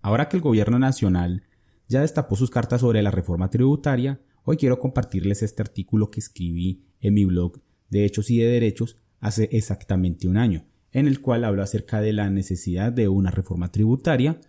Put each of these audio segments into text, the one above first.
Ahora que el gobierno nacional ya destapó sus cartas sobre la reforma tributaria, hoy quiero compartirles este artículo que escribí en mi blog de Hechos y de Derechos hace exactamente un año, en el cual hablo acerca de la necesidad de una reforma tributaria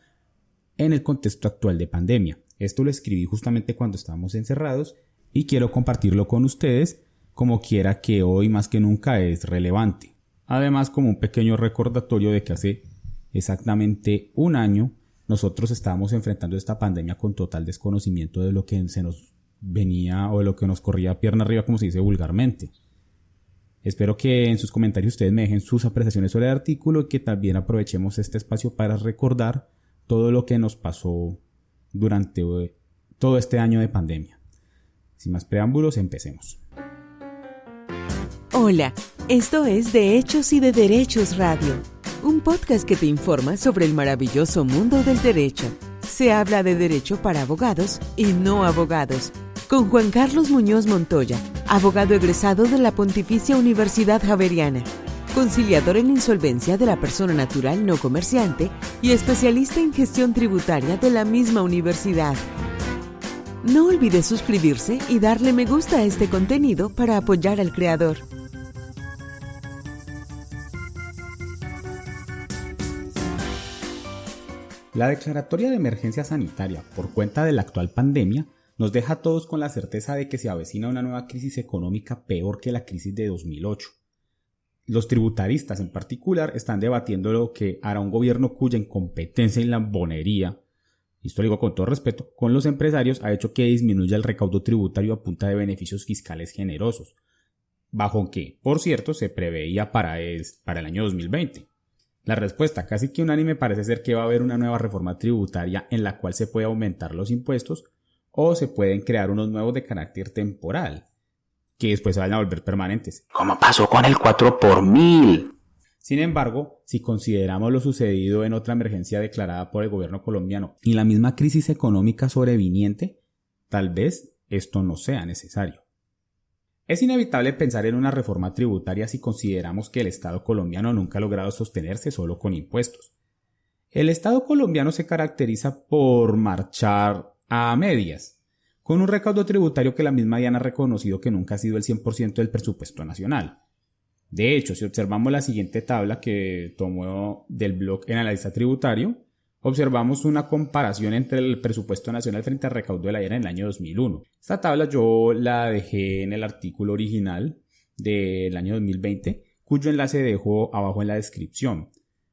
en el contexto actual de pandemia. Esto lo escribí justamente cuando estábamos encerrados y quiero compartirlo con ustedes como quiera que hoy más que nunca es relevante. Además, como un pequeño recordatorio de que hace exactamente un año nosotros estábamos enfrentando esta pandemia con total desconocimiento de lo que se nos venía o de lo que nos corría pierna arriba, como se dice vulgarmente. Espero que en sus comentarios ustedes me dejen sus apreciaciones sobre el artículo y que también aprovechemos este espacio para recordar todo lo que nos pasó durante todo este año de pandemia. Sin más preámbulos, empecemos. Hola, esto es De Hechos y de Derechos Radio, un podcast que te informa sobre el maravilloso mundo del derecho. Se habla de derecho para abogados y no abogados, con Juan Carlos Muñoz Montoya, abogado egresado de la Pontificia Universidad Javeriana, conciliador en insolvencia de la persona natural no comerciante y especialista en gestión tributaria de la misma universidad. No olvides suscribirse y darle me gusta a este contenido para apoyar al creador. La declaratoria de emergencia sanitaria por cuenta de la actual pandemia nos deja a todos con la certeza de que se avecina una nueva crisis económica peor que la crisis de 2008. Los tributaristas en particular están debatiendo lo que hará un gobierno cuya incompetencia y lambonería, y esto lo digo con todo respeto, con los empresarios ha hecho que disminuya el recaudo tributario a punta de beneficios fiscales generosos, bajo que, por cierto, se preveía para el año 2020. La respuesta casi que unánime parece ser que va a haber una nueva reforma tributaria en la cual se puede aumentar los impuestos o se pueden crear unos nuevos de carácter temporal, que después se van a volver permanentes, como pasó con el 4x1000. Sin embargo, si consideramos lo sucedido en otra emergencia declarada por el gobierno colombiano y la misma crisis económica sobreviniente, tal vez esto no sea necesario. Es inevitable pensar en una reforma tributaria si consideramos que el Estado colombiano nunca ha logrado sostenerse solo con impuestos. El Estado colombiano se caracteriza por marchar a medias, con un recaudo tributario que la misma DIAN ha reconocido que nunca ha sido el 100% del presupuesto nacional. De hecho, si observamos la siguiente tabla que tomó del blog en Analista Tributario, observamos una comparación entre el presupuesto nacional frente al recaudo de la DIAN en el año 2001. Esta tabla yo la dejé en el artículo original del año 2020, cuyo enlace dejo abajo en la descripción.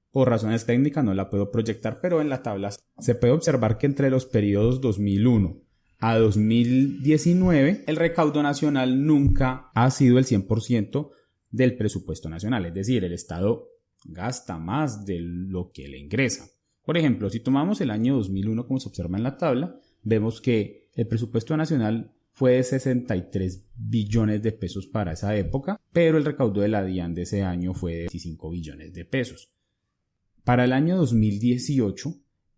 Por razones técnicas no la puedo proyectar, pero en la tabla se puede observar que entre los periodos 2001 a 2019 el recaudo nacional nunca ha sido el 100% del presupuesto nacional, es decir, el Estado gasta más de lo que le ingresa. Por ejemplo, si tomamos el año 2001 como se observa en la tabla, vemos que el presupuesto nacional fue de 63 billones de pesos para esa época, pero el recaudo de la DIAN de ese año fue de 25 billones de pesos. Para el año 2018,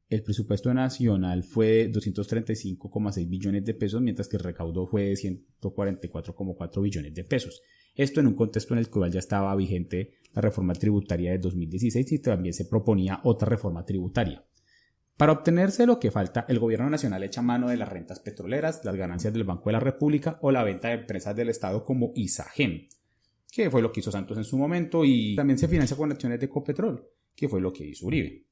el presupuesto nacional fue de 235,6 billones de pesos, mientras que el recaudo fue de 144,4 billones de pesos. Esto en un contexto en el cual ya estaba vigente la reforma tributaria de 2016 y también se proponía otra reforma tributaria. Para obtenerse lo que falta, el gobierno nacional echa mano de las rentas petroleras, las ganancias del Banco de la República o la venta de empresas del Estado como Isagen, que fue lo que hizo Santos en su momento, y también se financia con acciones de Ecopetrol, que fue lo que hizo Uribe.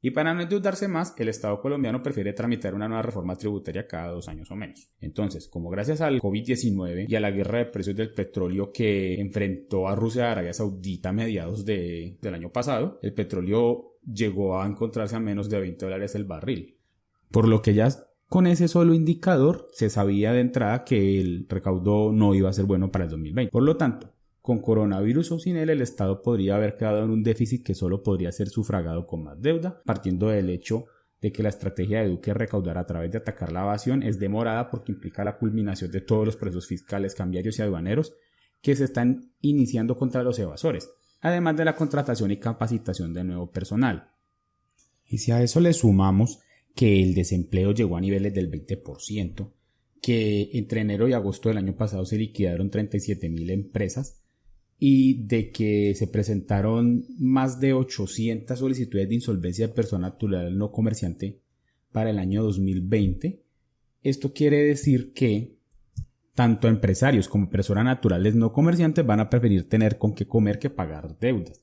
Y para no endeudarse más, el Estado colombiano prefiere tramitar una nueva reforma tributaria cada 2 años o menos. Entonces, como gracias al COVID-19 y a la guerra de precios del petróleo que enfrentó a Rusia y Arabia Saudita a mediados del año pasado, el petróleo llegó a encontrarse a menos de $20 el barril. Por lo que ya con ese solo indicador se sabía de entrada que el recaudo no iba a ser bueno para el 2020. Por lo tanto, con coronavirus o sin él, el Estado podría haber quedado en un déficit que solo podría ser sufragado con más deuda, partiendo del hecho de que la estrategia de Duque de recaudar a través de atacar la evasión es demorada porque implica la culminación de todos los procesos fiscales, cambiarios y aduaneros que se están iniciando contra los evasores, además de la contratación y capacitación de nuevo personal. Y si a eso le sumamos que el desempleo llegó a niveles del 20%, que entre enero y agosto del año pasado se liquidaron 37.000 empresas, y de que se presentaron más de 800 solicitudes de insolvencia de persona natural no comerciante para el año 2020. Esto quiere decir que tanto empresarios como personas naturales no comerciantes van a preferir tener con qué comer que pagar deudas,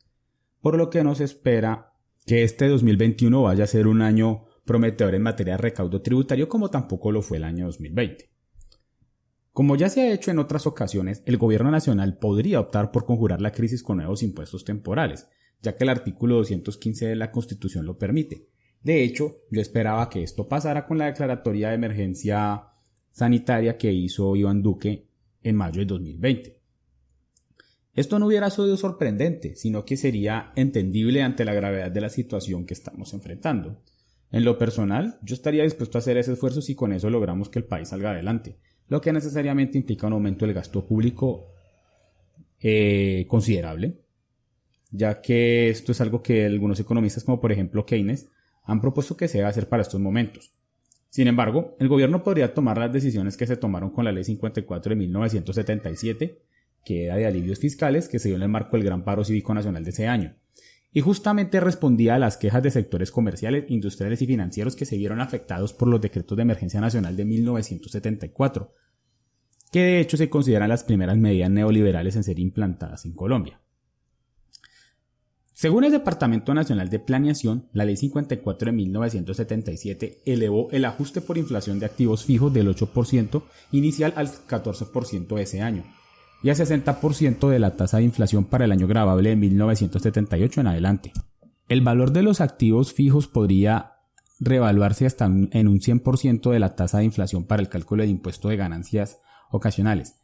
por lo que nos espera que este 2021 vaya a ser un año prometedor en materia de recaudo tributario, como tampoco lo fue el año 2020. Como ya se ha hecho en otras ocasiones, el gobierno nacional podría optar por conjurar la crisis con nuevos impuestos temporales, ya que el artículo 215 de la Constitución lo permite. De hecho, yo esperaba que esto pasara con la declaratoria de emergencia sanitaria que hizo Iván Duque en mayo de 2020. Esto no hubiera sido sorprendente, sino que sería entendible ante la gravedad de la situación que estamos enfrentando. En lo personal, yo estaría dispuesto a hacer ese esfuerzo si con eso logramos que el país salga adelante, lo que necesariamente implica un aumento del gasto público considerable, ya que esto es algo que algunos economistas, como por ejemplo Keynes, han propuesto que se debe hacer para estos momentos. Sin embargo, el gobierno podría tomar las decisiones que se tomaron con la Ley 54 de 1977, que era de alivios fiscales, que se dio en el marco del Gran Paro Cívico Nacional de ese año, y justamente respondía a las quejas de sectores comerciales, industriales y financieros que se vieron afectados por los decretos de emergencia nacional de 1974, que de hecho se consideran las primeras medidas neoliberales en ser implantadas en Colombia. Según el Departamento Nacional de Planeación, la Ley 54 de 1977 elevó el ajuste por inflación de activos fijos del 8% inicial al 14% de ese año, y al 60% de la tasa de inflación para el año gravable de 1978 en adelante. El valor de los activos fijos podría revaluarse hasta en un 100% de la tasa de inflación para el cálculo de impuesto de ganancias ocasionales.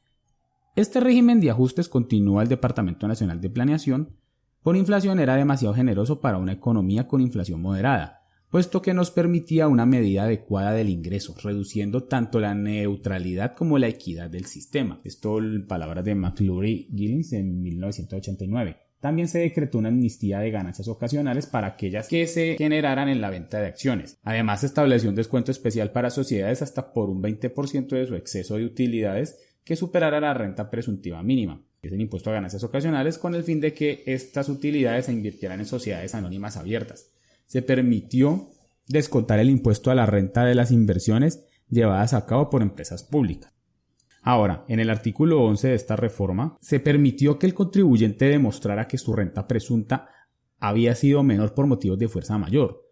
Este régimen de ajustes, continúa el Departamento Nacional de Planeación, por inflación era demasiado generoso para una economía con inflación moderada, puesto que nos permitía una medida adecuada del ingreso, reduciendo tanto la neutralidad como la equidad del sistema. Esto en palabras de McClure-Gillings en 1989. También se decretó una amnistía de ganancias ocasionales para aquellas que se generaran en la venta de acciones. Además, se estableció un descuento especial para sociedades hasta por un 20% de su exceso de utilidades que superara la renta presuntiva mínima, que es el impuesto a ganancias ocasionales, con el fin de que estas utilidades se invirtieran en sociedades anónimas abiertas. Se permitió descontar el impuesto a la renta de las inversiones llevadas a cabo por empresas públicas. Ahora, en el artículo 11 de esta reforma, se permitió que el contribuyente demostrara que su renta presunta había sido menor por motivos de fuerza mayor,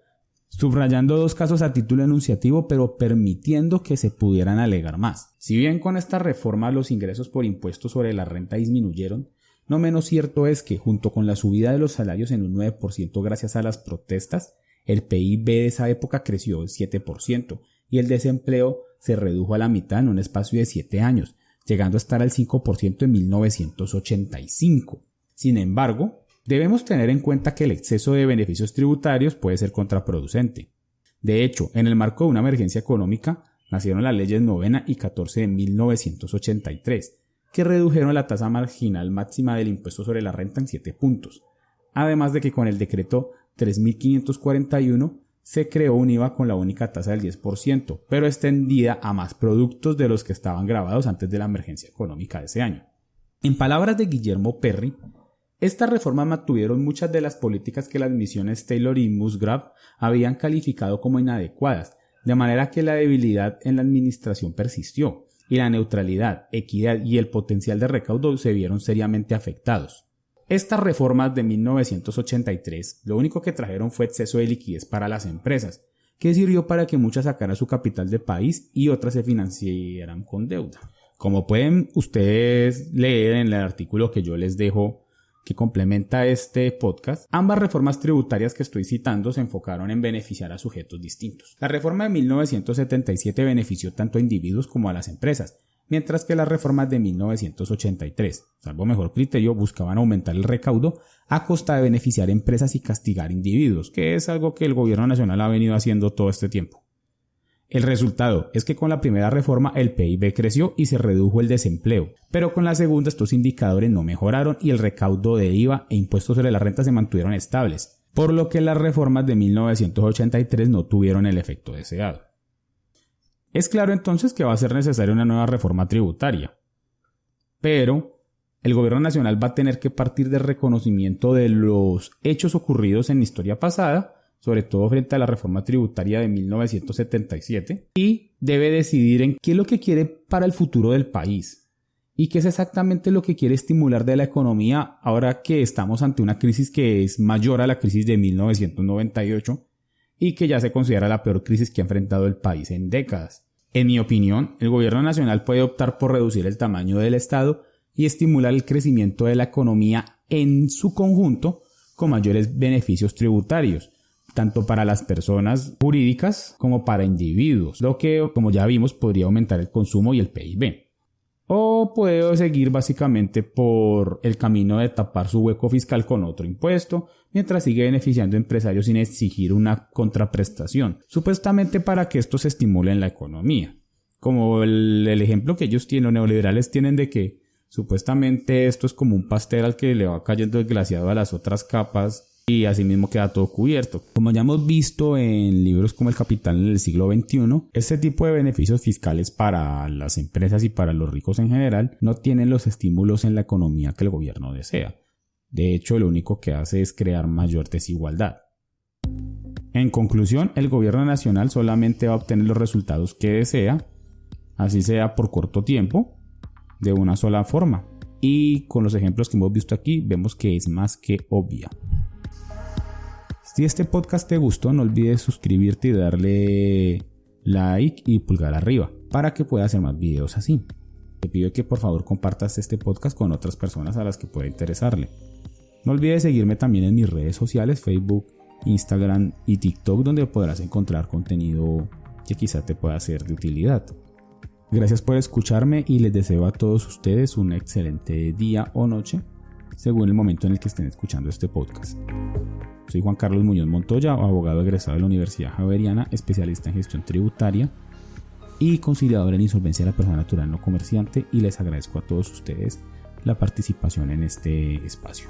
subrayando dos casos a título enunciativo, pero permitiendo que se pudieran alegar más. Si bien con esta reforma los ingresos por impuestos sobre la renta disminuyeron, no menos cierto es que, junto con la subida de los salarios en un 9% gracias a las protestas, el PIB de esa época creció en 7% y el desempleo se redujo a la mitad en un espacio de 7 años, llegando a estar al 5% en 1985. Sin embargo, debemos tener en cuenta que el exceso de beneficios tributarios puede ser contraproducente. De hecho, en el marco de una emergencia económica, nacieron las leyes 9 y 14 de 1983, que redujeron la tasa marginal máxima del impuesto sobre la renta en 7 puntos, además de que con el decreto 3541 se creó un IVA con la única tasa del 10%, pero extendida a más productos de los que estaban grabados antes de la emergencia económica de ese año. En palabras de Guillermo Perry, estas reformas mantuvieron muchas de las políticas que las misiones Taylor y Musgrave habían calificado como inadecuadas, de manera que la debilidad en la administración persistió, y la neutralidad, equidad y el potencial de recaudo se vieron seriamente afectados. Estas reformas de 1983 lo único que trajeron fue exceso de liquidez para las empresas, que sirvió para que muchas sacaran su capital del país y otras se financiaran con deuda. Como pueden ustedes leer en el artículo que yo les dejo que complementa este podcast, ambas reformas tributarias que estoy citando se enfocaron en beneficiar a sujetos distintos. La reforma de 1977 benefició tanto a individuos como a las empresas, mientras que las reformas de 1983, salvo mejor criterio, buscaban aumentar el recaudo a costa de beneficiar empresas y castigar individuos, que es algo que el gobierno nacional ha venido haciendo todo este tiempo. El resultado es que con la primera reforma el PIB creció y se redujo el desempleo, pero con la segunda estos indicadores no mejoraron y el recaudo de IVA e impuestos sobre la renta se mantuvieron estables, por lo que las reformas de 1983 no tuvieron el efecto deseado. Es claro entonces que va a ser necesaria una nueva reforma tributaria, pero el gobierno nacional va a tener que partir del reconocimiento de los hechos ocurridos en la historia pasada, sobre todo frente a la reforma tributaria de 1977, y debe decidir en qué es lo que quiere para el futuro del país y qué es exactamente lo que quiere estimular de la economía ahora que estamos ante una crisis que es mayor a la crisis de 1998 y que ya se considera la peor crisis que ha enfrentado el país en décadas. En mi opinión, el gobierno nacional puede optar por reducir el tamaño del Estado y estimular el crecimiento de la economía en su conjunto con mayores beneficios tributarios, tanto para las personas jurídicas como para individuos, lo que, como ya vimos, podría aumentar el consumo y el PIB. O puede seguir básicamente por el camino de tapar su hueco fiscal con otro impuesto, mientras sigue beneficiando a empresarios sin exigir una contraprestación, supuestamente para que estos estimulen la economía. Como el ejemplo que ellos tienen, los neoliberales tienen de que supuestamente esto es como un pastel al que le va cayendo el glaseado a las otras capas y así mismo queda todo cubierto. Como ya hemos visto en libros como El Capital en el siglo XXI, este tipo de beneficios fiscales para las empresas y para los ricos en general no tienen los estímulos en la economía que el gobierno desea. De hecho, lo único que hace es crear mayor desigualdad. En conclusión, el gobierno nacional solamente va a obtener los resultados que desea, así sea por corto tiempo, de una sola forma, y con los ejemplos que hemos visto aquí vemos que es más que obvia. Si este podcast te gustó, no olvides suscribirte y darle like y pulgar arriba para que pueda hacer más videos así. Te pido que por favor compartas este podcast con otras personas a las que pueda interesarle. No olvides seguirme también en mis redes sociales, Facebook, Instagram y TikTok, donde podrás encontrar contenido que quizá te pueda ser de utilidad. Gracias por escucharme y les deseo a todos ustedes un excelente día o noche, según el momento en el que estén escuchando este podcast. Soy Juan Carlos Muñoz Montoya, abogado egresado de la Universidad Javeriana, especialista en gestión tributaria y conciliador en insolvencia de la persona natural no comerciante, y les agradezco a todos ustedes la participación en este espacio.